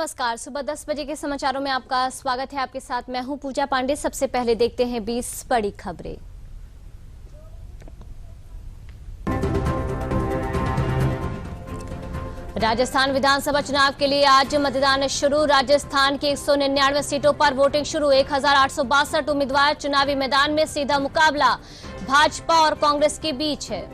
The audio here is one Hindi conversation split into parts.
नमस्कार। सुबह 10 बजे के समाचारों में आपका स्वागत है। आपके साथ मैं हूं पूजा पांडे। सबसे पहले देखते हैं 20 बड़ी खबरें। राजस्थान विधानसभा चुनाव के लिए आज मतदान शुरू। राजस्थान की 199 सीटों पर वोटिंग शुरू। 1862 उम्मीदवार चुनावी मैदान में। सीधा मुकाबला भाजपा और कांग्रेस के बीच है।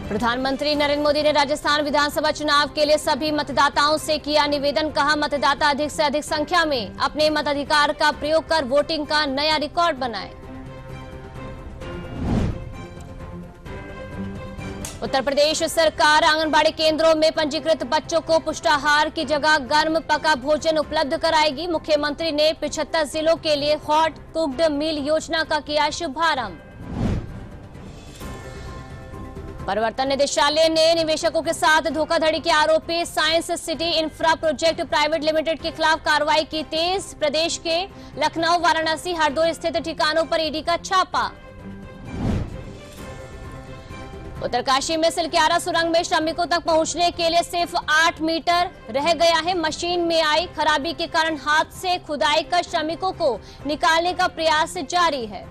प्रधानमंत्री नरेंद्र मोदी ने राजस्थान विधानसभा चुनाव के लिए सभी मतदाताओं से किया निवेदन। कहा, मतदाता अधिक से अधिक संख्या में अपने मताधिकार का प्रयोग कर वोटिंग का नया रिकॉर्ड बनाएं। उत्तर प्रदेश सरकार आंगनबाड़ी केंद्रों में पंजीकृत बच्चों को पुष्टाहार की जगह गर्म पका भोजन उपलब्ध कराएगी। मुख्यमंत्री ने 75 जिलों के लिए हॉट कुक्ड मील योजना का किया शुभारंभ। प्रवर्तन निदेशालय ने निवेशकों के साथ धोखाधड़ी के आरोपी science city infra project private limited के खिलाफ कार्रवाई की तेज। प्रदेश के लखनऊ, वाराणसी, हरदोई स्थित ठिकानों पर ईडी का छापा। उत्तरकाशी में सिलक्यारा सुरंग में श्रमिकों तक पहुंचने के लिए सिर्फ 8 मीटर रह गया है। मशीन में आई खराबी के कारण हाथ से खुदाई कर श्रमिकों को निकालने का प्रयास जारी है।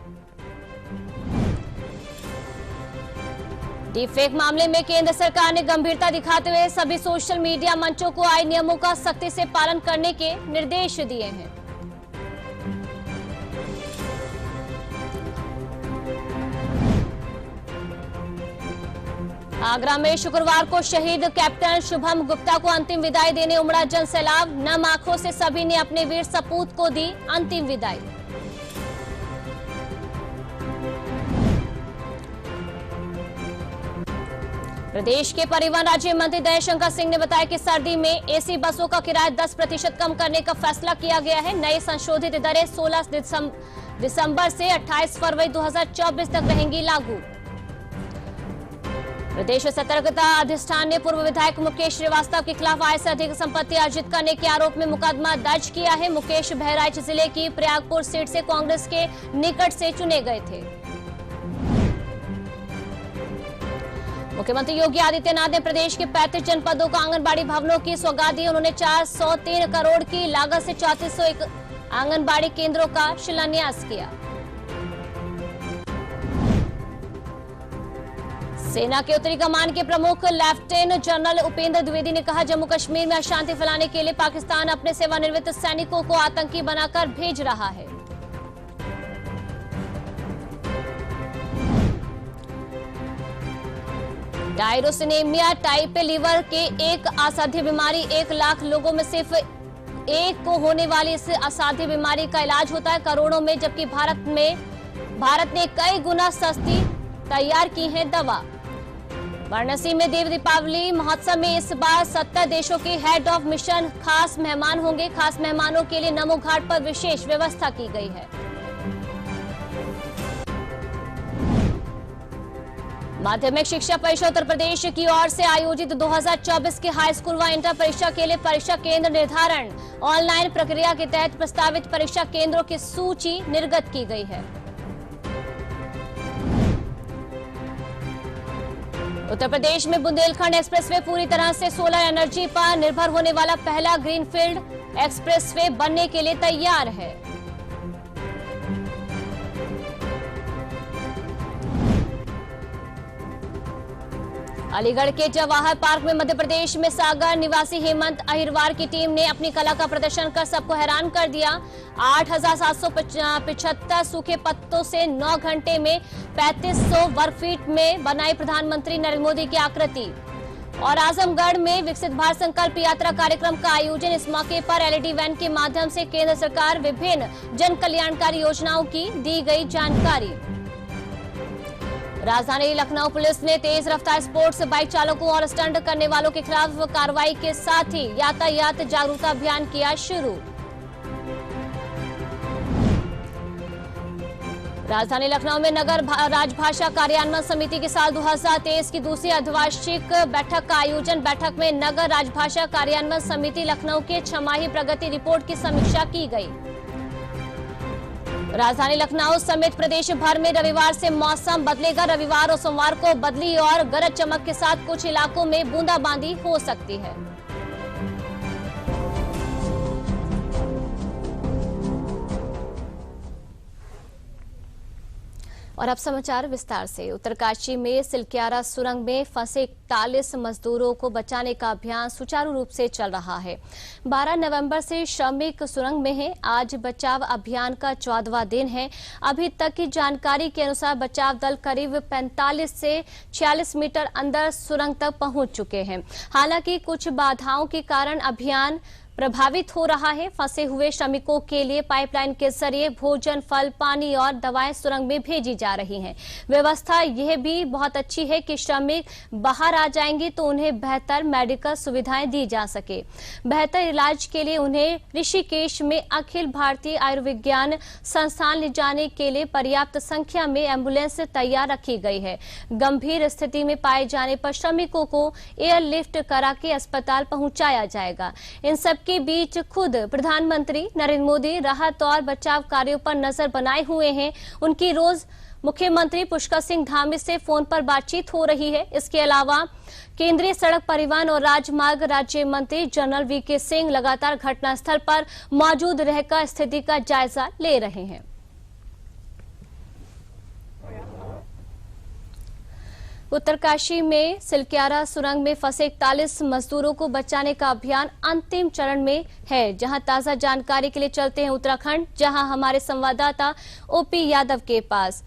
डीपफेक मामले में केंद्र सरकार ने गंभीरता दिखाते हुए सभी सोशल मीडिया मंचों को आए नियमों का सख्ती से पालन करने के निर्देश दिए हैं। आगरा में शुक्रवार को शहीद कैप्टन शुभम गुप्ता को अंतिम विदाई देने उमड़ा जन सैलाब। नम आंखों से सभी ने अपने वीर सपूत को दी अंतिम विदाई। प्रदेश के परिवहन राज्य मंत्री दयाशंकर सिंह ने बताया कि सर्दी में एसी बसों का किराया 10% कम करने का फैसला किया गया है। नई संशोधित दरें 16 दिसंबर से 28 फरवरी 2024 तक रहेंगी लागू। प्रदेश सतर्कता अधिष्ठान ने पूर्व विधायक मुकेश श्रीवास्तव के खिलाफ आय से अधिक संपत्ति अर्जित करने के आरोप में मुकदमा दर्ज किया है। मुकेश बहराइच जिले की प्रयागपुर सीट से कांग्रेस के निकट से चुने गए थे। मुख्यमंत्री योगी आदित्यनाथ ने प्रदेश के 35 जनपदों को आंगनबाड़ी भवनों की सौगात दी। उन्होंने 403 करोड़ की लागत से 3401 आंगनबाड़ी केंद्रों का शिलान्यास किया। सेना के उत्तरी कमान के प्रमुख लेफ्टिनेंट जनरल उपेंद्र द्विवेदी ने कहा, जम्मू कश्मीर में अशांति फैलाने के लिए पाकिस्तान अपने सेवानिवृत्त सैनिकों को आतंकी बनाकर भेज रहा है। टायरोसिनेमिया टाइप लीवर के एक असाध्य बीमारी 1 लाख लोगों में सिर्फ एक को होने वाली इस असाध्य बीमारी का इलाज होता है करोड़ों में, जबकि भारत ने कई गुना सस्ती तैयार की है दवा। वाराणसी में देव दीपावली महोत्सव में इस बार 70 देशों के हेड ऑफ मिशन खास मेहमान होंगे। खास मेहमानों के लिए नमो घाट पर विशेष व्यवस्था की गई है। माध्यमिक शिक्षा परिषद उत्तर प्रदेश की ओर से आयोजित 2024 की हाई स्कूल व इंटर परीक्षा के लिए परीक्षा केंद्र निर्धारण ऑनलाइन प्रक्रिया के तहत प्रस्तावित परीक्षा केंद्रों की सूची निर्गत की गई है। उत्तर प्रदेश में बुंदेलखंड एक्सप्रेसवे पूरी तरह से सोलर एनर्जी पर निर्भर होने वाला पहला ग्रीनफील्ड एक्सप्रेसवे बनने के लिए तैयार है। अलीगढ़ के जवाहर पार्क में मध्य प्रदेश में सागर निवासी हेमंत अहिरवार की टीम ने अपनी कला का प्रदर्शन कर सबको हैरान कर दिया। 8775 सूखे पत्तों से 9 घंटे में 3500 वर्ग फीट में बनाई प्रधानमंत्री नरेंद्र मोदी की आकृति। और आजमगढ़ में विकसित भारत संकल्प यात्रा कार्यक्रम का आयोजन। इस मौके पर एलईडी वैन के माध्यम से केंद्र सरकार विभिन्न जन कल्याणकारी योजनाओं की दी गई जानकारी। राजधानी लखनऊ पुलिस ने तेज रफ्तार स्पोर्ट्स बाइक चालकों और स्टंट करने वालों के खिलाफ कार्रवाई के साथ ही यातायात जागरूकता अभियान किया शुरू। राजधानी लखनऊ में नगर राजभाषा कार्यान्वयन समिति की साल 2023 की दूसरी अर्धवार्षिक बैठक का आयोजन। बैठक में नगर राजभाषा कार्यान्वयन समिति लखनऊ के छमाही प्रगति रिपोर्ट की समीक्षा की गई। राजधानी लखनऊ समेत प्रदेश भर में रविवार से मौसम बदलेगा। रविवार और सोमवार को बदली और गरज चमक के साथ कुछ इलाकों में बूंदाबांदी हो सकती है। और अब समाचार विस्तार से। उत्तरकाशी में सिलक्यारा सुरंग में फंसे 41 मजदूरों को बचाने का अभियान सुचारू रूप से चल रहा है। 12 नवंबर से श्रमिक सुरंग में हैं। आज बचाव अभियान का 14वां दिन है। अभी तक की जानकारी के अनुसार बचाव दल करीब 45 से 46 मीटर अंदर सुरंग तक पहुंच चुके हैं। हालांकि कुछ बाधाओं के कारण अभियान प्रभावित हो रहा है। फंसे हुए श्रमिकों के लिए पाइपलाइन के जरिए भोजन, फल, पानी और दवाएं सुरंग में भेजी जा रही हैं। व्यवस्था यह भी बहुत अच्छी है कि श्रमिक बाहर आ जाएंगे तो उन्हें बेहतर मेडिकल सुविधाएं दी जा सके। बेहतर इलाज के लिए उन्हें ऋषिकेश में अखिल भारतीय आयुर्विज्ञान संस्थान ले जाने के लिए पर्याप्त संख्या में एम्बुलेंस तैयार रखी गई है। गंभीर स्थिति में पाए जाने पर श्रमिकों को एयरलिफ्ट करा के अस्पताल पहुंचाया जाएगा। इन सब के बीच खुद प्रधानमंत्री नरेंद्र मोदी राहत और बचाव कार्यों पर नजर बनाए हुए हैं। उनकी रोज मुख्यमंत्री पुष्कर सिंह धामी से फोन पर बातचीत हो रही है। इसके अलावा केंद्रीय सड़क परिवहन और राजमार्ग राज्य मंत्री जनरल वीके सिंह लगातार घटनास्थल पर मौजूद रहकर स्थिति का जायजा ले रहे हैं। उत्तरकाशी में सिलक्यारा सुरंग में फंसे 41 मजदूरों को बचाने का अभियान अंतिम चरण में है। जहां ताजा जानकारी के लिए चलते हैं उत्तराखंड, जहां हमारे संवाददाता ओपी यादव के पास।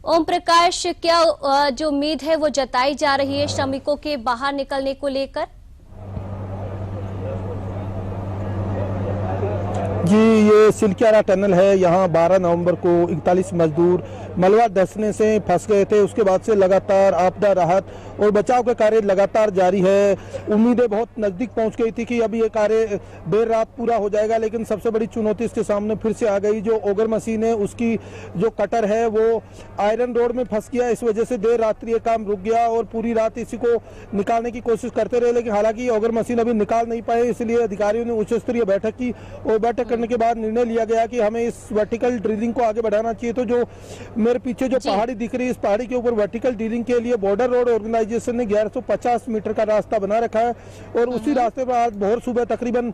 ओम प्रकाश, क्या जो उम्मीद है वो जताई जा रही है श्रमिकों के बाहर निकलने को लेकर? जी, ये सिलक्यारा टनल है। यहाँ 12 नवंबर को 41 मजदूर मलबा धंसने से फंस गए थे। उसके बाद से लगातार आपदा राहत और बचाव का कार्य लगातार जारी है। उम्मीदें बहुत नज़दीक पहुंच गई थी कि अभी ये कार्य देर रात पूरा हो जाएगा, लेकिन सबसे बड़ी चुनौती इसके सामने फिर से आ गई। जो ओगर मशीन है उसकी जो कटर है वो आयरन रोड में फंस गया। इस वजह से देर रात्रि ये काम रुक गया और पूरी रात इसी को निकालने की कोशिश करते रहे, लेकिन हालांकि ओगर मशीन अभी निकाल नहीं पाए। इसलिए अधिकारियों ने उच्च स्तरीय बैठक की और बैठक करने के बाद निर्णय लिया गया कि हमें इस वर्टिकल ड्रिलिंग को आगे बढ़ाना चाहिए। तो जो मेरे पीछे जो पहाड़ी दिख रही है, इस पहाड़ी के ऊपर वर्टिकल ड्रिलिंग के लिए बॉर्डर रोड ऑर्गेनाइजेशन ने 1150 मीटर का रास्ता बना रखा है और उसी रास्ते पर आज भोर सुबह तकरीबन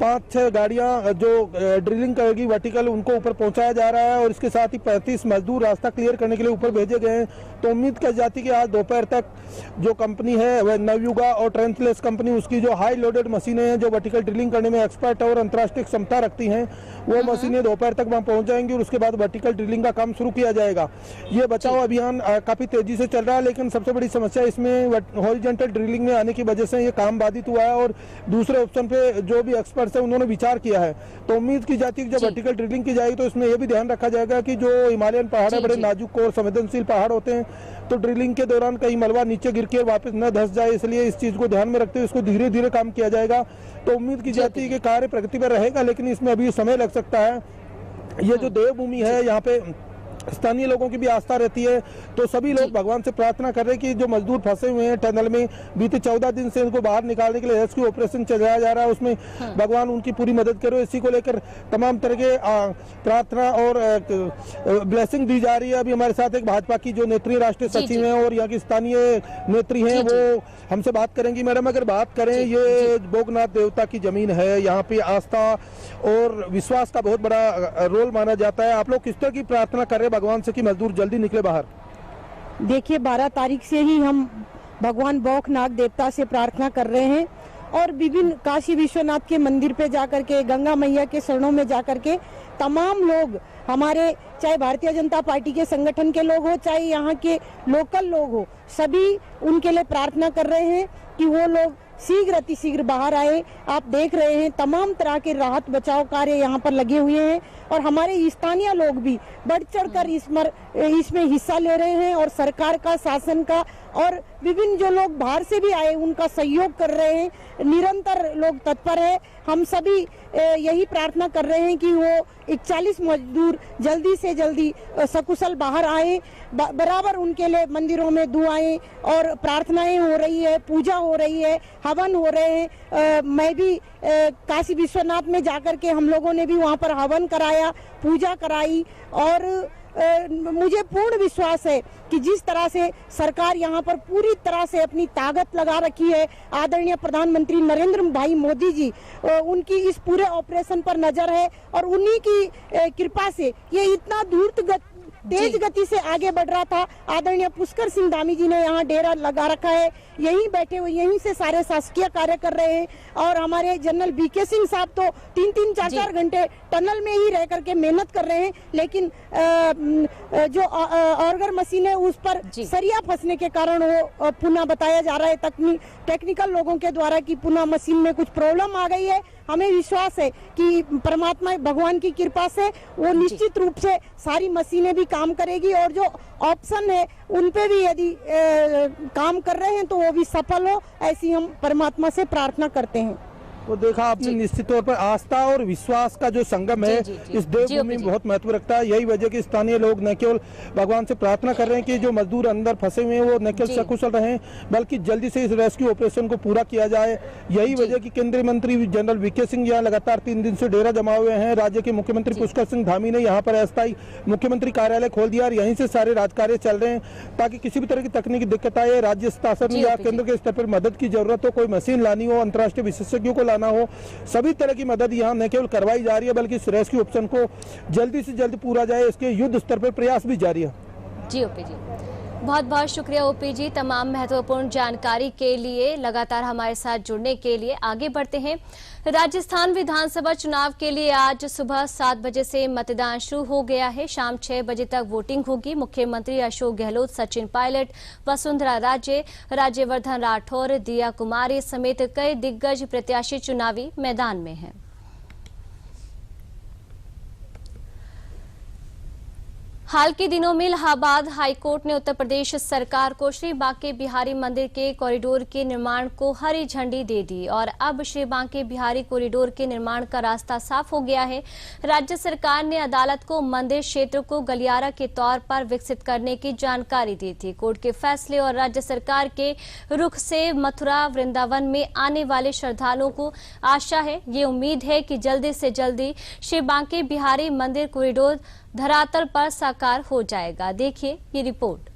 5-6 गाड़ियां जो ड्रिलिंग करेगी वर्टिकल, उनको ऊपर पहुंचाया जा रहा है और इसके साथ ही 35 मजदूर रास्ता क्लियर करने के लिए ऊपर भेजे गए हैं। तो उम्मीद की जाती है कि आज दोपहर तक जो कंपनी है वह नवयुगा और ट्रेंथलेस कंपनी, उसकी जो हाई लोडेड मशीनें हैं जो वर्टिकल ड्रिलिंग करने में एक्सपर्ट और अंतर्राष्ट्रीय क्षमता रखती हैं, वो मशीनें दोपहर तक वहां पहुंच जाएंगी और उसके बाद वर्टिकल ड्रिलिंग का काम शुरू किया जाएगा। ये बचाव अभियान काफी तेजी से चल रहा है, लेकिन सबसे बड़ी समस्या इसमें हॉरिजॉन्टल ड्रिलिंग में आने की वजह से ये काम बाधित हुआ है और दूसरे ऑप्शन पे जो भी एक्सपर्ट्स हैं उन्होंने विचार किया है। तो उम्मीद की जाती है कि जब वर्टिकल ड्रिलिंग की जाएगी तो इसमें यह भी ध्यान रखा जाएगा कि जो हिमालयन पहाड़ है, बड़े नाजुक और संवेदनशील पहाड़ होते हैं, तो ड्रिलिंग के दौरान कहीं मलबा नीचे गिर के वापस न धंस जाए, इसलिए इस चीज को ध्यान में रखते हुए इसको धीरे धीरे काम किया जाएगा। तो उम्मीद की जाती है कि कार्य प्रगति पर रहेगा, लेकिन इसमें अभी समय लग सकता है। ये जो देवभूमि है, यहाँ पे स्थानीय लोगों की भी आस्था रहती है, तो सभी लोग भगवान से प्रार्थना कर रहे हैं कि जो मजदूर फंसे हुए हैं टनल में, बीते 14 दिन से इनको बाहर निकालने के लिए रेस्क्यू ऑपरेशन चलाया जा रहा है, उसमें भगवान उनकी पूरी मदद करे। इसी को लेकर तमाम तरह के प्रार्थना और ब्लेसिंग दी जा रही है। अभी हमारे साथ एक भाजपा की जो नेत्री राष्ट्रीय सचिव हैं और यहाँ की स्थानीय नेत्री हैं, वो हमसे बात करेंगी। मैडम, अगर बात करें, ये बोगनाथ देवता की जमीन है, यहाँ पे आस्था और विश्वास का बहुत बड़ा रोल माना जाता है। आप लोग किस तरह की प्रार्थना कर रहे हैं भगवान से कि मजदूर जल्दी निकले बाहर? देखिए, 12 तारीख से ही हम भगवान बोगनाथ देवता से प्रार्थना कर रहे हैं और विभिन्न काशी विश्वनाथ के मंदिर पे जाकर के, गंगा मैया के शरणों में जाकर के तमाम लोग, हमारे चाहे भारतीय जनता पार्टी के संगठन के लोग हो, चाहे यहाँ के लोकल लोग हो, सभी उनके लिए प्रार्थना कर रहे हैं कि वो लोग शीघ्र अतिशीघ्र बाहर आए। आप देख रहे हैं तमाम तरह के राहत बचाव कार्य यहाँ पर लगे हुए हैं और हमारे स्थानीय लोग भी बढ़ चढ़कर इसमें हिस्सा ले रहे हैं और सरकार का, शासन का और विभिन्न जो लोग बाहर से भी आए उनका सहयोग कर रहे हैं, निरंतर लोग तत्पर है। हम सभी यही प्रार्थना कर रहे हैं कि वो 41 मजदूर जल्दी से जल्दी सकुशल बाहर आए। बराबर उनके लिए मंदिरों में दुआएं और प्रार्थनाएं हो रही है, पूजा हो रही है, हवन हो रहे हैं। मैं भी काशी विश्वनाथ में जाकर के हम लोगों ने भी वहाँ पर हवन कराया, पूजा कराई और मुझे पूर्ण विश्वास है कि जिस तरह से सरकार यहाँ पर पूरी तरह से अपनी ताकत लगा रखी है, आदरणीय प्रधानमंत्री नरेंद्र भाई मोदी जी, उनकी इस पूरे ऑपरेशन पर नजर है और उन्हीं की कृपा से ये इतना तेज गति से आगे बढ़ रहा था। आदरणीय पुष्कर सिंह धामी जी ने यहाँ डेरा लगा रखा है, यहीं बैठे हुए यहीं से सारे शासकीय कार्य कर रहे हैं और हमारे जनरल बीके सिंह साहब तो 3-3, 4-4 घंटे टनल में ही रह करके मेहनत कर रहे हैं। लेकिन जो ऑर्गर मशीन है उस पर सरिया फंसने के कारण वो पुनः बताया जा रहा है टेक्निकल लोगों के द्वारा कि पुनः मशीन में कुछ प्रॉब्लम आ गई है। हमें विश्वास है कि परमात्मा भगवान की कृपा से वो निश्चित रूप से सारी मशीनें भी काम करेगी और जो ऑप्शन है उन पे भी यदि काम कर रहे हैं तो वो भी सफल हो, ऐसी हम परमात्मा से प्रार्थना करते हैं। वो देखा आपने, निश्चित तौर पर आस्था और विश्वास का जो संगम है इस देवभूमि में बहुत महत्व रखता है। यही वजह कि स्थानीय लोग न केवल भगवान से प्रार्थना कर रहे हैं कि जो मजदूर अंदर फंसे हुए हैं वो न केवल सकुशल रहें बल्कि जल्दी से इस रेस्क्यू ऑपरेशन को पूरा किया जाए। यही वजह कि केंद्रीय मंत्री जनरल वीके सिंह यहाँ लगातार 3 दिन से डेरा जमा हुए हैं। राज्य के मुख्यमंत्री पुष्कर सिंह धामी ने यहाँ पर अस्थायी मुख्यमंत्री कार्यालय खोल दिया और यहीं से सारे राजकार्य चल रहे हैं ताकि किसी भी तरह की तकनीकी दिक्कत आए, राज्य शासन या केंद्र के स्तर पर मदद की जरूरत हो, कोई मशीन लानी हो, अंतर्राष्ट्रीय विशेषज्ञों को ना हो, सभी तरह की मदद यहाँ न केवल करवाई जा रही है बल्कि इस रेस्क्यू ऑप्शन को जल्दी से जल्दी पूरा जाए, इसके युद्ध स्तर पर प्रयास भी जारी है। जी ओपी जी, बहुत बहुत शुक्रिया ओपी जी, तमाम महत्वपूर्ण जानकारी के लिए, लगातार हमारे साथ जुड़ने के लिए। आगे बढ़ते हैं। राजस्थान विधानसभा चुनाव के लिए आज सुबह 7 बजे से मतदान शुरू हो गया है। शाम 6 बजे तक वोटिंग होगी। मुख्यमंत्री अशोक गहलोत, सचिन पायलट, वसुंधरा राजे, राज्यवर्धन राठौर, दिया कुमारी समेत कई दिग्गज प्रत्याशी चुनावी मैदान में हैं। हाल के दिनों में इलाहाबाद हाईकोर्ट ने उत्तर प्रदेश सरकार को श्री बांके बिहारी मंदिर के कॉरिडोर के निर्माण को हरी झंडी दे दी और अब श्री बांके बिहारी कॉरिडोर के निर्माण का रास्ता साफ हो गया है। राज्य सरकार ने अदालत को मंदिर क्षेत्र को गलियारा के तौर पर विकसित करने की जानकारी दी थी। कोर्ट के फैसले और राज्य सरकार के रुख से मथुरा वृंदावन में आने वाले श्रद्धालुओं को आशा है, ये उम्मीद है कि जल्दी से जल्दी श्री बांके बिहारी मंदिर कॉरिडोर धरातल पर साकार हो जाएगा। देखिए ये रिपोर्ट।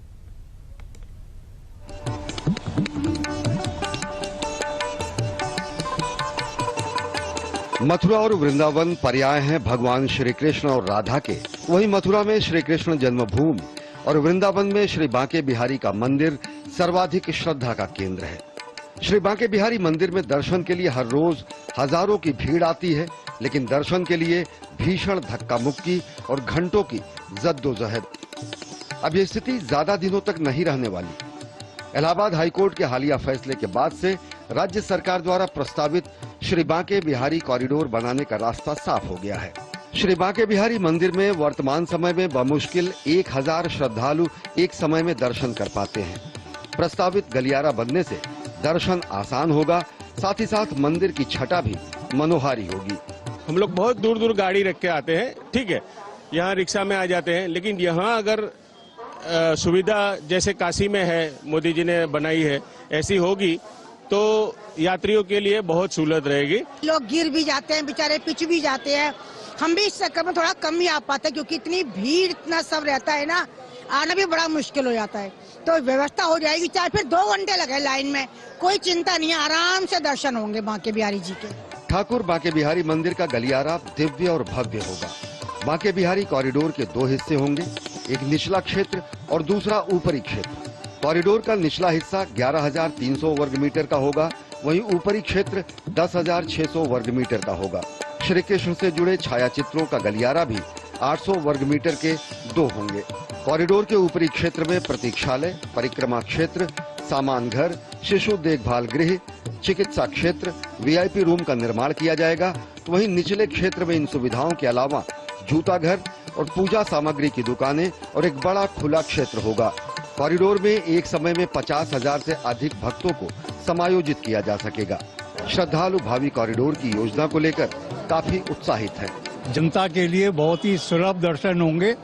मथुरा और वृंदावन पर्याय हैं भगवान श्री कृष्ण और राधा के। वहीं मथुरा में श्री कृष्ण जन्मभूमि और वृंदावन में श्री बांके बिहारी का मंदिर सर्वाधिक श्रद्धा का केंद्र है। श्री बांके बिहारी मंदिर में दर्शन के लिए हर रोज हजारों की भीड़ आती है, लेकिन दर्शन के लिए भीषण धक्का मुक्की और घंटों की जद्दोजहद। अब ये स्थिति ज्यादा दिनों तक नहीं रहने वाली। इलाहाबाद हाईकोर्ट के हालिया फैसले के बाद से राज्य सरकार द्वारा प्रस्तावित श्री बांके बिहारी कॉरिडोर बनाने का रास्ता साफ हो गया है। श्री बांके बिहारी मंदिर में वर्तमान समय में बमुश्किल 1000 श्रद्धालु एक समय में दर्शन कर पाते हैं। प्रस्तावित गलियारा बनने से दर्शन आसान होगा, साथ ही साथ मंदिर की छटा भी मनोहारी होगी। हम लोग बहुत दूर दूर गाड़ी रख के आते हैं, ठीक है, यहाँ रिक्शा में आ जाते हैं, लेकिन यहाँ अगर सुविधा जैसे काशी में है, मोदी जी ने बनाई है, ऐसी होगी तो यात्रियों के लिए बहुत सहूलत रहेगी। लोग गिर भी जाते हैं, बेचारे पिच भी जाते हैं। हम भी इस चक्कर में थोड़ा कम ही आ पाते हैं क्योंकि इतनी भीड़ इतना सब रहता है ना, आना भी बड़ा मुश्किल हो जाता है। तो व्यवस्था हो जाएगी, चाहे फिर 2 घंटे लगे लाइन में, कोई चिंता नहीं है, आराम से दर्शन होंगे बांके बिहारी जी के। ठाकुर बांके बिहारी मंदिर का गलियारा दिव्य और भव्य होगा। बांके बिहारी कॉरिडोर के 2 हिस्से होंगे, एक निचला क्षेत्र और दूसरा ऊपरी क्षेत्र। कॉरिडोर का निचला हिस्सा 11,300 वर्ग मीटर का होगा, वहीं ऊपरी क्षेत्र 10,600 वर्ग मीटर का होगा। श्री कृष्ण से जुड़े छायाचित्रों का गलियारा भी 800 वर्ग मीटर के 2 होंगे। कॉरिडोर के ऊपरी क्षेत्र में प्रतीक्षालय, परिक्रमा क्षेत्र, सामान घर, शिशु देखभाल गृह, चिकित्सा क्षेत्र, वीआईपी रूम का निर्माण किया जाएगा। वहीं निचले क्षेत्र में इन सुविधाओं के अलावा जूता घर और पूजा सामग्री की दुकानें और एक बड़ा खुला क्षेत्र होगा। कॉरिडोर में एक समय में 50,000 से अधिक भक्तों को समायोजित किया जा सकेगा। श्रद्धालु भावी कॉरिडोर की योजना को लेकर काफी उत्साहित हैं। जनता के लिए बहुत ही सुलभ दर्शन होंगे।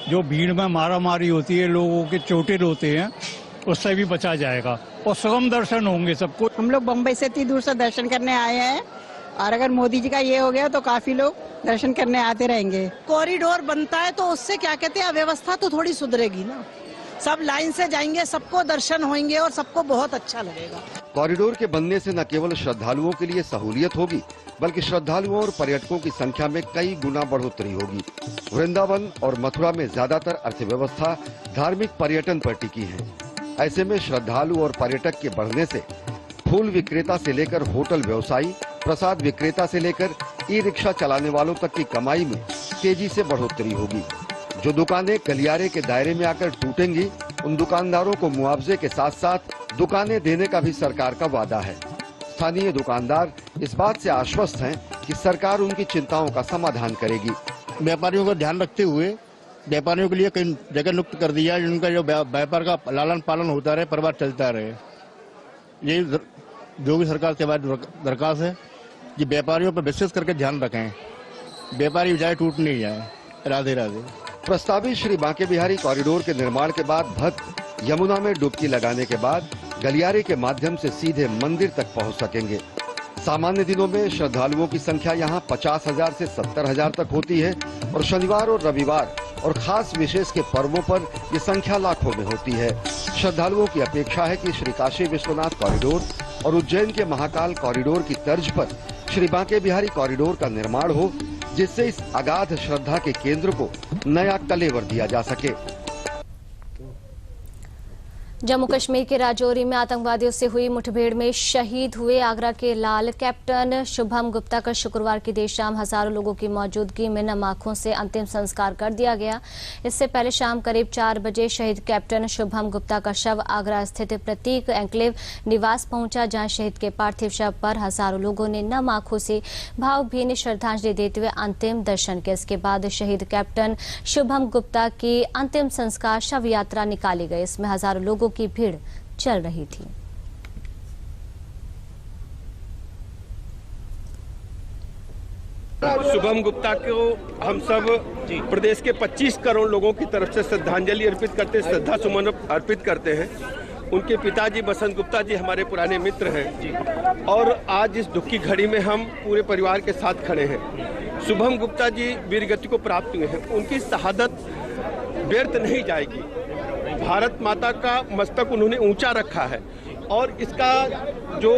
जो भीड़ में मारामारी होती है, लोगों के चोटिल होते हैं, उससे भी बचा जाएगा और सुगम दर्शन होंगे सबको। हम लोग बम्बई से इतनी दूर से दर्शन करने आए हैं और अगर मोदी जी का ये हो गया तो काफी लोग दर्शन करने आते रहेंगे। कॉरिडोर बनता है तो उससे क्या कहते हैं, अव्यवस्था तो थोड़ी सुधरेगी ना। सब लाइन से जाएंगे, सबको दर्शन होंगे और सबको बहुत अच्छा लगेगा। कॉरिडोर के बनने से न केवल श्रद्धालुओं के लिए सहूलियत होगी, बल्कि श्रद्धालुओं और पर्यटकों की संख्या में कई गुना बढ़ोतरी होगी। वृंदावन और मथुरा में ज्यादातर अर्थव्यवस्था धार्मिक पर्यटन पर टिकी है। ऐसे में श्रद्धालु और पर्यटक के बढ़ने से फूल विक्रेता से लेकर होटल व्यवसायी, प्रसाद विक्रेता से लेकर ई-रिक्शा चलाने वालों तक की कमाई में तेजी से बढ़ोतरी होगी। जो दुकानें गलियारे के दायरे में आकर टूटेंगी, उन दुकानदारों को मुआवजे के साथ साथ दुकानें देने का भी सरकार का वादा है। स्थानीय दुकानदार इस बात से आश्वस्त हैं कि सरकार उनकी चिंताओं का समाधान करेगी। व्यापारियों का ध्यान रखते हुए व्यापारियों के लिए कई जगह नियुक्त कर दिया, जिनका जो व्यापार का लालन पालन होता रहे, परिवार चलता रहे। ये जो भी सरकार से दरखास्त है कि व्यापारियों पर विशेष करके ध्यान रखें, व्यापारी जाए टूट नहीं जाए। राधे राधे। प्रस्तावित श्री बांके बिहारी कॉरिडोर के निर्माण के बाद भक्त यमुना में डुबकी लगाने के बाद गलियारे के माध्यम से सीधे मंदिर तक पहुंच सकेंगे। सामान्य दिनों में श्रद्धालुओं की संख्या यहां 50,000 से 70,000 तक होती है और शनिवार और रविवार और खास विशेष के पर्वों पर ये संख्या लाखों में होती है। श्रद्धालुओं की अपेक्षा है कि श्री काशी विश्वनाथ कॉरिडोर और उज्जैन के महाकाल कॉरिडोर की तर्ज पर श्री बांके बिहारी कॉरिडोर का निर्माण हो, जिससे इस अगाध श्रद्धा के केंद्र को नया कलेवर दिया जा सके। जम्मू कश्मीर के राजौरी में आतंकवादियों से हुई मुठभेड़ में शहीद हुए आगरा के लाल कैप्टन शुभम गुप्ता का शुक्रवार की देर शाम हजारों लोगों की मौजूदगी में नम आंखों से अंतिम संस्कार कर दिया गया। इससे पहले शाम करीब 4 बजे शहीद कैप्टन शुभम गुप्ता का शव आगरा स्थित प्रतीक एन्क्लेव निवास पहुंचा, जहां शहीद के पार्थिव शव पर हजारों लोगों ने नम आंखों से भावभीनी श्रद्धांजलि देते हुए अंतिम दर्शन किए। इसके बाद शहीद कैप्टन शुभम गुप्ता की अंतिम संस्कार शव यात्रा निकाली गई। इसमें हजारों लोगों की भीड़ चल रही थी। शुभम गुप्ता को हम सब प्रदेश के 25 करोड़ लोगों की तरफ से श्रद्धांजलि अर्पित करते, श्रद्धा सुमन अर्पित करते हैं। उनके पिताजी बसंत गुप्ता जी हमारे पुराने मित्र हैं और आज इस दुख की घड़ी में हम पूरे परिवार के साथ खड़े हैं। शुभम गुप्ता जी वीरगति को प्राप्त हुए हैं, उनकी शहादत व्यर्थ नहीं जाएगी। भारत माता का मस्तक उन्होंने ऊंचा रखा है और इसका जो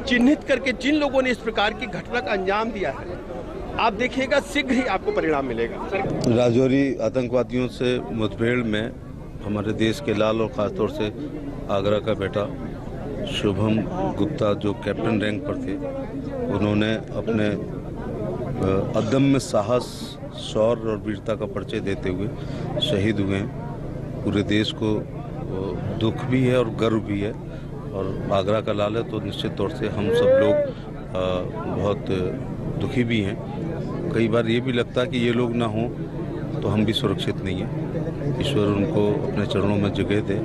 चिन्हित करके जिन लोगों ने इस प्रकार की घटना का अंजाम दिया है, आप देखिएगा शीघ्र ही आपको परिणाम मिलेगा। राजौरी आतंकवादियों से मुठभेड़ में हमारे देश के लाल और खासतौर से आगरा का बेटा शुभम गुप्ता जो कैप्टन रैंक पर थे, उन्होंने अपने अदम्य साहस, शौर्य और वीरता का परिचय देते हुए शहीद हुए हैं। पूरे देश को दुख भी है और गर्व भी है और आगरा का लाल है तो निश्चित तौर से हम सब लोग बहुत दुखी भी हैं। कई बार ये भी लगता है कि ये लोग ना हों तो हम भी सुरक्षित नहीं हैं। ईश्वर उनको अपने चरणों में जगह दे,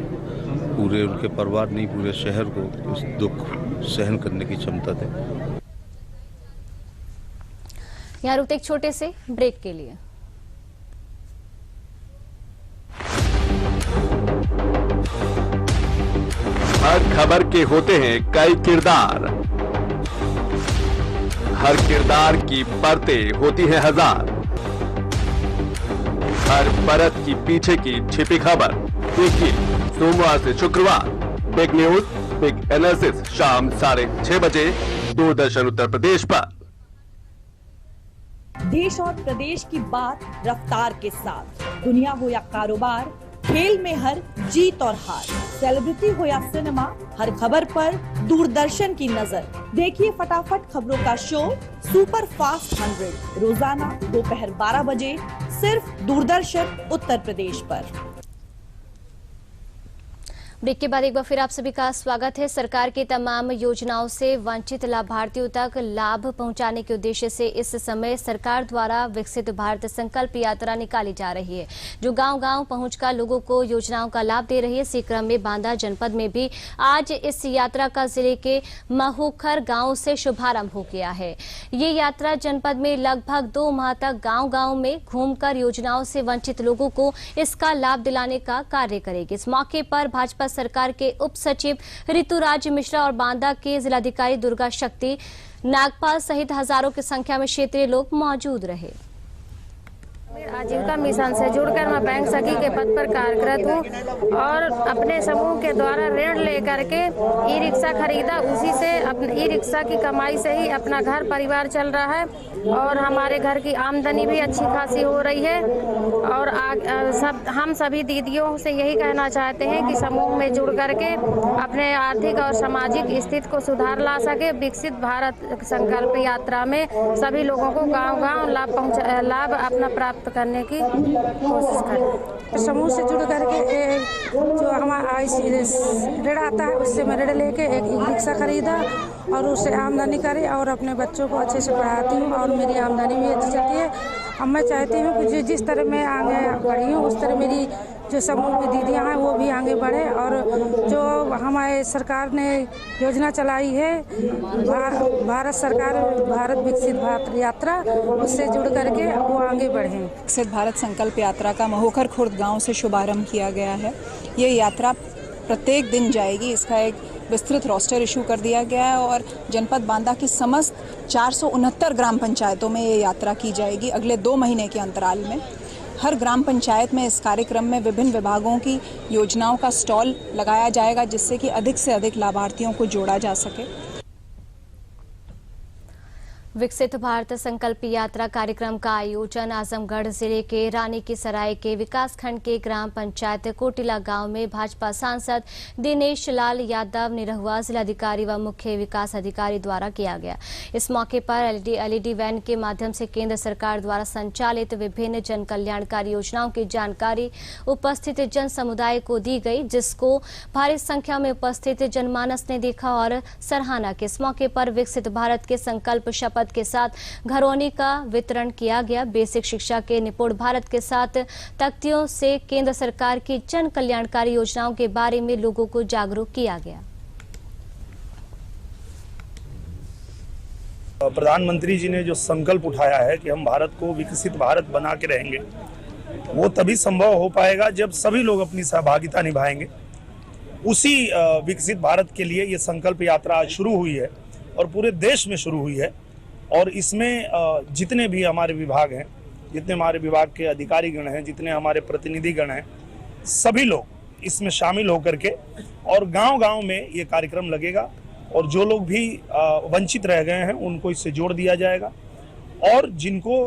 पूरे उनके परिवार नहीं पूरे शहर को इस दुख सहन करने की क्षमता दे। यहाँ रुकते एक छोटे से ब्रेक के लिए। हर खबर के होते हैं कई किरदार, हर किरदार की परतें होती हैं हजार, हर परत की पीछे की छिपी खबर देखिए सोमवार से शुक्रवार बिग न्यूज बिग एनालिसिस शाम 6:30 बजे दूरदर्शन उत्तर प्रदेश पर। देश और प्रदेश की बात रफ्तार के साथ, दुनिया हो या कारोबार, खेल में हर जीत और हार, सेलिब्रिटी हो या सिनेमा, हर खबर पर दूरदर्शन की नजर। देखिए फटाफट खबरों का शो सुपर फास्ट 100 रोजाना दोपहर 12 बजे सिर्फ दूरदर्शन उत्तर प्रदेश पर। ब्रेक के बाद एक बार फिर आप सभी का स्वागत है। सरकार की तमाम योजनाओं से वंचित लाभार्थियों तक लाभ पहुंचाने के उद्देश्य से इस समय सरकार द्वारा विकसित भारत संकल्प यात्रा निकाली जा रही है, जो गांव-गांव पहुंचकर लोगों को योजनाओं का लाभ दे रही है। इसी क्रम में बांदा जनपद में भी आज इस यात्रा का जिले के महोखर गाँव से शुभारंभ हो गया है। ये यात्रा जनपद में लगभग 2 माह तक गाँव-गाँव में घूमकर योजनाओं से वंचित लोगों को इसका लाभ दिलाने का कार्य करेगी। इस मौके पर भाजपा सरकार के उप सचिव ऋतुराज मिश्रा और बांदा के जिलाधिकारी दुर्गा शक्ति नागपाल सहित हजारों की संख्या में क्षेत्रीय लोग मौजूद रहे। आजीविका मिशन से जुड़कर मैं बैंक सखी के पद पर कार्यरत हूँ और अपने समूह के द्वारा ऋण लेकर के ई रिक्शा खरीदा। उसी से अपने ई रिक्शा की कमाई से ही अपना घर परिवार चल रहा है और हमारे घर की आमदनी भी अच्छी खासी हो रही है। और हम सभी दीदियों से यही कहना चाहते हैं कि समूह में जुड़ करके अपने आर्थिक और सामाजिक स्थिति को सुधार ला सके। विकसित भारत संकल्प यात्रा में सभी लोगों को गाँव-गाँव लाभ अपना प्राप्त करने की कोशिश करें। समूह से जुड़ करके जो हमारा ऋण आता है उससे मैं ऋण लेके एक ई रिक्शा खरीदा और उससे आमदनी करी और अपने बच्चों को अच्छे से पढ़ाती हूँ और मेरी आमदनी भी अच्छी चलती है। अब मैं चाहती हूँ कि जिस तरह मैं आगे बढ़ी हूँ उस तरह मेरी जो समूह की दीदियाँ हैं वो भी आगे बढ़े और जो हमारे सरकार ने योजना चलाई है भारत सरकार भारत विकसित भारत यात्रा, उससे जुड़ करके वो आगे बढ़े। विकसित भारत संकल्प यात्रा का महोखर खुर्द गांव से शुभारंभ किया गया है। ये यात्रा प्रत्येक दिन जाएगी। इसका एक विस्तृत रोस्टर इशू कर दिया गया है और जनपद बांदा की समस्त 469 ग्राम पंचायतों में ये यात्रा की जाएगी। अगले 2 महीने के अंतराल में हर ग्राम पंचायत में इस कार्यक्रम में विभिन्न विभागों की योजनाओं का स्टॉल लगाया जाएगा, जिससे कि अधिक से अधिक लाभार्थियों को जोड़ा जा सके। विकसित भारत संकल्प यात्रा कार्यक्रम का आयोजन आजमगढ़ जिले के रानी की सराय के विकासखंड के ग्राम पंचायत कोटिला गांव में भाजपा सांसद दिनेश लाल यादव निरहुआ जिलाधिकारी व मुख्य विकास अधिकारी द्वारा किया गया। इस मौके पर एलईडी वैन के माध्यम से केंद्र सरकार द्वारा संचालित विभिन्न जन कल्याणकारी योजनाओं की जानकारी उपस्थित जन समुदाय को दी गई, जिसको भारी संख्या में उपस्थित जनमानस ने देखा और सराहना की। इस मौके पर विकसित भारत के संकल्प शपथ के साथ घरौनी का वितरण किया गया। बेसिक शिक्षा के निपुण भारत के साथ तख्तियों से केंद्र सरकार की जन कल्याणकारी योजनाओं के बारे में लोगों को जागरूक किया गया। प्रधानमंत्री जी ने जो संकल्प उठाया है कि हम भारत को विकसित भारत बना के रहेंगे, वो तभी संभव हो पाएगा जब सभी लोग अपनी सहभागिता निभाएंगे। उसी विकसित भारत के लिए ये संकल्प यात्रा आज शुरू हुई है और पूरे देश में शुरू हुई है। और इसमें जितने भी हमारे विभाग हैं, जितने हमारे विभाग के अधिकारी गण हैं, जितने हमारे प्रतिनिधि गण हैं, सभी लोग इसमें शामिल होकर के और गांव-गांव में ये कार्यक्रम लगेगा और जो लोग भी वंचित रह गए हैं उनको इससे जोड़ दिया जाएगा और जिनको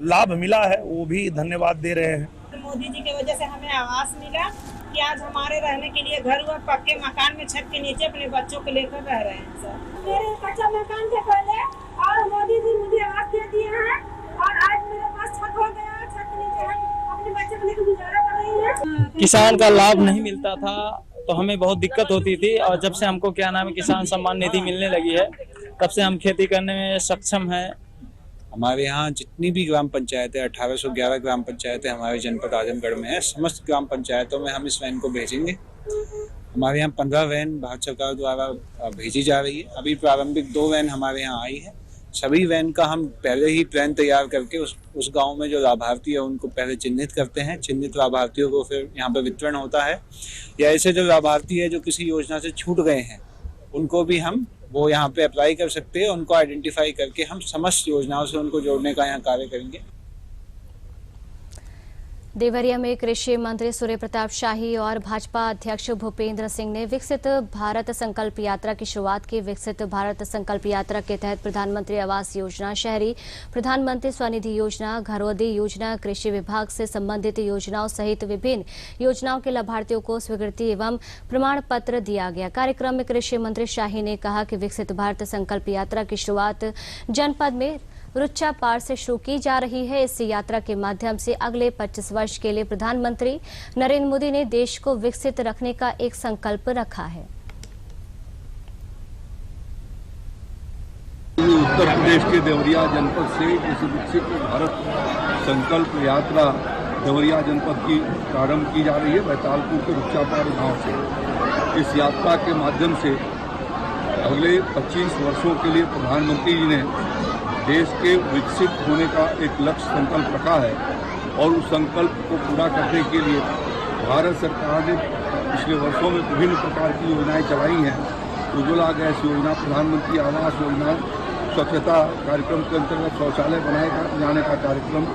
लाभ मिला है वो भी धन्यवाद दे रहे हैं। मोदी जी की वजह से हमें आवास मिला कि आज हमारे रहने के लिए घर हुआ, पक्के मकान में छत के नीचे अपने बच्चों को लेकर रह रहे हैं। सर मेरे कच्चा मकान थे पहले और मोदी जी मुझे आवास दे दिए हैं और आज मेरे पास छत हो गया, छत के नीचे हम अपने बच्चे को लेकर गुजारा कर रही हैं। किसान का लाभ नहीं मिलता था तो हमें बहुत दिक्कत होती थी और जब से हमको क्या नाम है किसान सम्मान निधि मिलने लगी है तब से हम खेती करने में सक्षम हैं। हमारे यहाँ जितनी भी ग्राम पंचायतें 1811 ग्राम पंचायतें हमारे जनपद आजमगढ़ में है, समस्त ग्राम पंचायतों में हम इस वैन को भेजेंगे। हमारे यहाँ 15 वैन भारत सरकार द्वारा भेजी जा रही है। अभी प्रारंभिक 2 वैन हमारे यहाँ आई है। सभी वैन का हम पहले ही प्लान तैयार करके उस गांव में जो लाभार्थी है उनको पहले चिन्हित करते हैं। चिन्हित लाभार्थियों को फिर यहाँ पर वितरण होता है, या ऐसे जो लाभार्थी है जो किसी योजना से छूट गए हैं उनको भी हम वो यहाँ पे अप्लाई कर सकते हैं। उनको आइडेंटिफाई करके हम समस्त योजनाओं से उनको जोड़ने का यहाँ कार्य करेंगे। देवरिया में कृषि मंत्री सूर्य प्रताप शाही और भाजपा अध्यक्ष भूपेंद्र सिंह ने विकसित भारत संकल्प यात्रा की शुरुआत की। विकसित भारत संकल्प यात्रा के तहत प्रधानमंत्री आवास योजना, शहरी प्रधानमंत्री स्वनिधि योजना, घरौदी योजना, कृषि विभाग से संबंधित योजनाओं सहित विभिन्न योजनाओं के लाभार्थियों को स्वीकृति एवं प्रमाण पत्र दिया गया। कार्यक्रम में कृषि मंत्री शाही ने कहा कि विकसित भारत संकल्प यात्रा की शुरुआत जनपद में रुच्चा पार से शुरू की जा रही है। इस यात्रा के माध्यम से अगले 25 वर्ष के लिए प्रधानमंत्री नरेंद्र मोदी ने देश को विकसित रखने का एक संकल्प रखा है। उत्तर प्रदेश के देवरिया जनपद से इस विकसित भारत संकल्प यात्रा देवरिया जनपद की प्रारंभ की जा रही है। बैतालपुर के रुच्चापार गांव से इस यात्रा के माध्यम से अगले 25 वर्षों के लिए प्रधानमंत्री जी ने देश के विकसित होने का एक लक्ष्य संकल्प रखा है और उस संकल्प को पूरा करने के लिए भारत सरकार ने पिछले वर्षों में विभिन्न प्रकार की योजनाएं चलाई हैं। उज्ज्वला गैस योजना, प्रधानमंत्री आवास योजना, स्वच्छता कार्यक्रम के अंतर्गत शौचालय बनाए जाने का कार्यक्रम।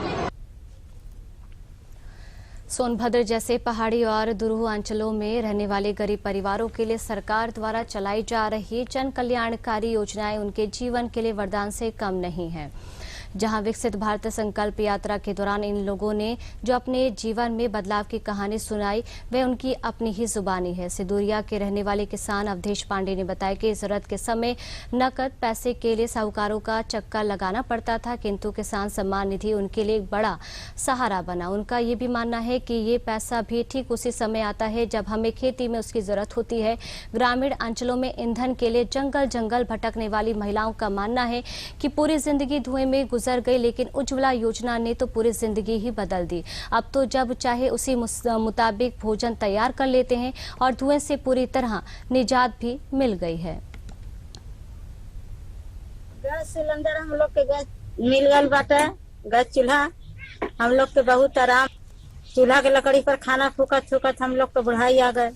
सोनभद्र जैसे पहाड़ी और दुरूह अंचलों में रहने वाले गरीब परिवारों के लिए सरकार द्वारा चलाई जा रही जन कल्याणकारी योजनाएं उनके जीवन के लिए वरदान से कम नहीं है। जहां विकसित भारत संकल्प यात्रा के दौरान इन लोगों ने जो अपने जीवन में बदलाव की कहानी सुनाई वह उनकी अपनी ही जुबानी है। सिदुरिया के रहने वाले किसान अवधेश पांडे ने बताया कि जरूरत के समय नकद पैसे के लिए साहूकारों का चक्कर लगाना पड़ता था, किंतु किसान सम्मान निधि उनके लिए एक बड़ा सहारा बना। उनका ये भी मानना है कि ये पैसा भी ठीक उसी समय आता है जब हमें खेती में उसकी जरूरत होती है। ग्रामीण अंचलों में ईंधन के लिए जंगल जंगल भटकने वाली महिलाओं का मानना है कि पूरी जिंदगी धुएं में गुजर गई, लेकिन उज्ज्वला योजना ने तो पूरी जिंदगी ही बदल दी। अब तो जब चाहे उसी मुताबिक भोजन तैयार कर लेते हैं और धुएं से पूरी तरह निजात भी मिल गई है। गैस सिलेंडर हम लोग के गैस मिल गल बाटे, गैस चूल्हा हम लोग के बहुत आराम। चूल्हा के लकड़ी पर खाना फूकत फूकत हम लोग के बुढ़ाई आ गए।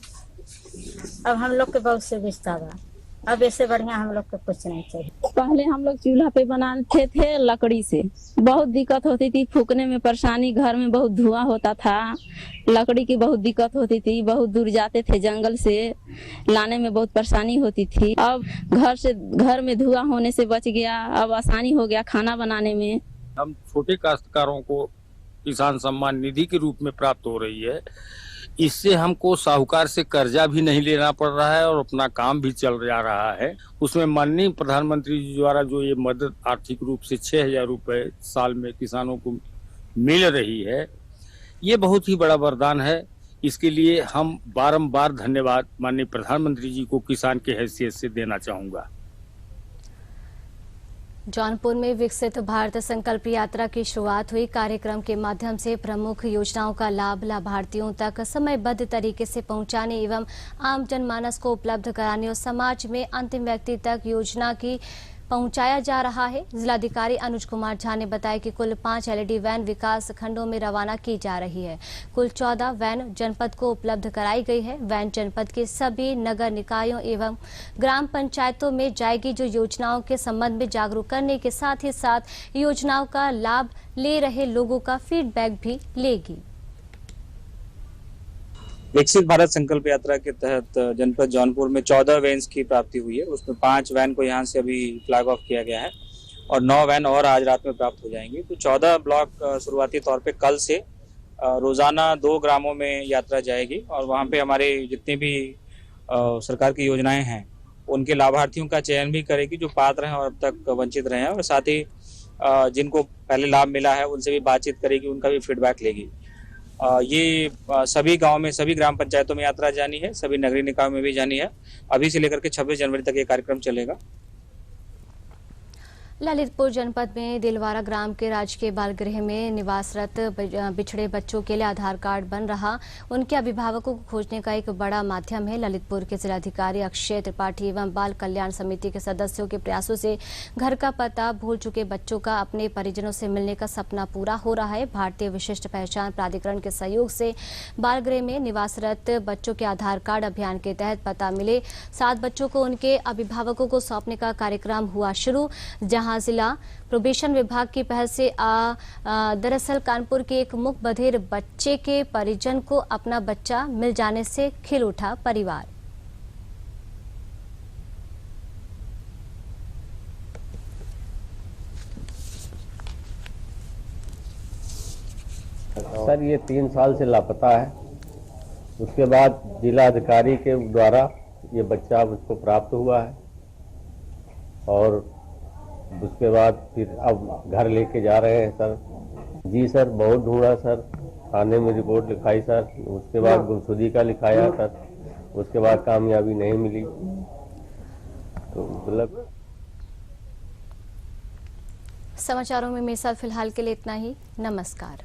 अब हम लोग के बहुत सुविधा बा। अब इससे बढ़िया हम लोग को कुछ नहीं चाहिए। पहले हम लोग चूल्हा पे बनाते थे लकड़ी से, बहुत दिक्कत होती थी, फूकने में परेशानी, घर में बहुत धुआं होता था, लकड़ी की बहुत दिक्कत होती थी, बहुत दूर जाते थे जंगल से, लाने में बहुत परेशानी होती थी। अब घर में धुआं होने से बच गया, अब आसानी हो गया खाना बनाने में। हम छोटे काश्तकारों को किसान सम्मान निधि के रूप में प्राप्त हो रही है। इससे हमको साहूकार से कर्जा भी नहीं लेना पड़ रहा है और अपना काम भी चल जा रहा है। उसमें माननीय प्रधानमंत्री जी द्वारा जो ये मदद आर्थिक रूप से 6,000 रुपए साल में किसानों को मिल रही है, ये बहुत ही बड़ा वरदान है। इसके लिए हम बारंबार धन्यवाद माननीय प्रधानमंत्री जी को किसान के हैसियत से देना चाहूंगा। जौनपुर में विकसित भारत संकल्प यात्रा की शुरुआत हुई। कार्यक्रम के माध्यम से प्रमुख योजनाओं का लाभ लाभार्थियों तक समयबद्ध तरीके से पहुंचाने एवं आम जनमानस को उपलब्ध कराने और समाज में अंतिम व्यक्ति तक योजना की पहुंचाया जा रहा है। जिलाधिकारी अनुज कुमार झा ने बताया कि कुल 5 LED वैन विकास खंडों में रवाना की जा रही है। कुल 14 वैन जनपद को उपलब्ध कराई गई है। वैन जनपद के सभी नगर निकायों एवं ग्राम पंचायतों में जाएगी, जो योजनाओं के संबंध में जागरूक करने के साथ ही साथ योजनाओं का लाभ ले रहे लोगों का फीडबैक भी लेगी। विकसित भारत संकल्प यात्रा के तहत जनपद जौनपुर में 14 वैन्स की प्राप्ति हुई है। उसमें 5 वैन को यहाँ से अभी फ्लैग ऑफ किया गया है और 9 वैन और आज रात में प्राप्त हो जाएंगी। तो 14 ब्लॉक शुरुआती तौर पे कल से रोजाना 2 ग्रामों में यात्रा जाएगी और वहाँ पे हमारे जितने भी सरकार की योजनाएं हैं उनके लाभार्थियों का चयन भी करेगी, जो पात्र हैं और अब तक वंचित रहे हैं, और साथ ही जिनको पहले लाभ मिला है उनसे भी बातचीत करेगी, उनका भी फीडबैक लेगी। ये सभी गांव में, सभी ग्राम पंचायतों में यात्रा जानी है, सभी नगरीय निकायों में भी जानी है। अभी से लेकर के 26 जनवरी तक ये कार्यक्रम चलेगा। ललितपुर जनपद में दिलवारा ग्राम के राजकीय बाल गृह में निवासरत बिछड़े बच्चों के लिए आधार कार्ड बन रहा उनके अभिभावकों को खोजने का एक बड़ा माध्यम है। ललितपुर के जिलाधिकारी अक्षय त्रिपाठी एवं बाल कल्याण समिति के सदस्यों के प्रयासों से घर का पता भूल चुके बच्चों का अपने परिजनों से मिलने का सपना पूरा हो रहा है। भारतीय विशिष्ट पहचान प्राधिकरण के सहयोग से बाल गृह में निवासरत बच्चों के आधार कार्ड अभियान के तहत पता मिले 7 बच्चों को उनके अभिभावकों को सौंपने का कार्यक्रम हुआ शुरू, जहां जिला प्रोबेशन विभाग की पहल से दरअसल कानपुर के एक मूक बधिर बच्चे के परिजन को अपना बच्चा मिल जाने से खिल उठा परिवार। सर ये 3 साल से लापता है। उसके बाद जिला अधिकारी के द्वारा ये बच्चा मुझको प्राप्त हुआ है और उसके बाद फिर अब घर लेके जा रहे हैं सर। जी सर, बहुत ढूंढा सर, थाने में रिपोर्ट लिखाई सर, उसके बाद गुमशुदगी का लिखाया सर, उसके बाद कामयाबी नहीं मिली। तो मतलब समाचारों में मेरे साथ फिलहाल के लिए इतना ही। नमस्कार।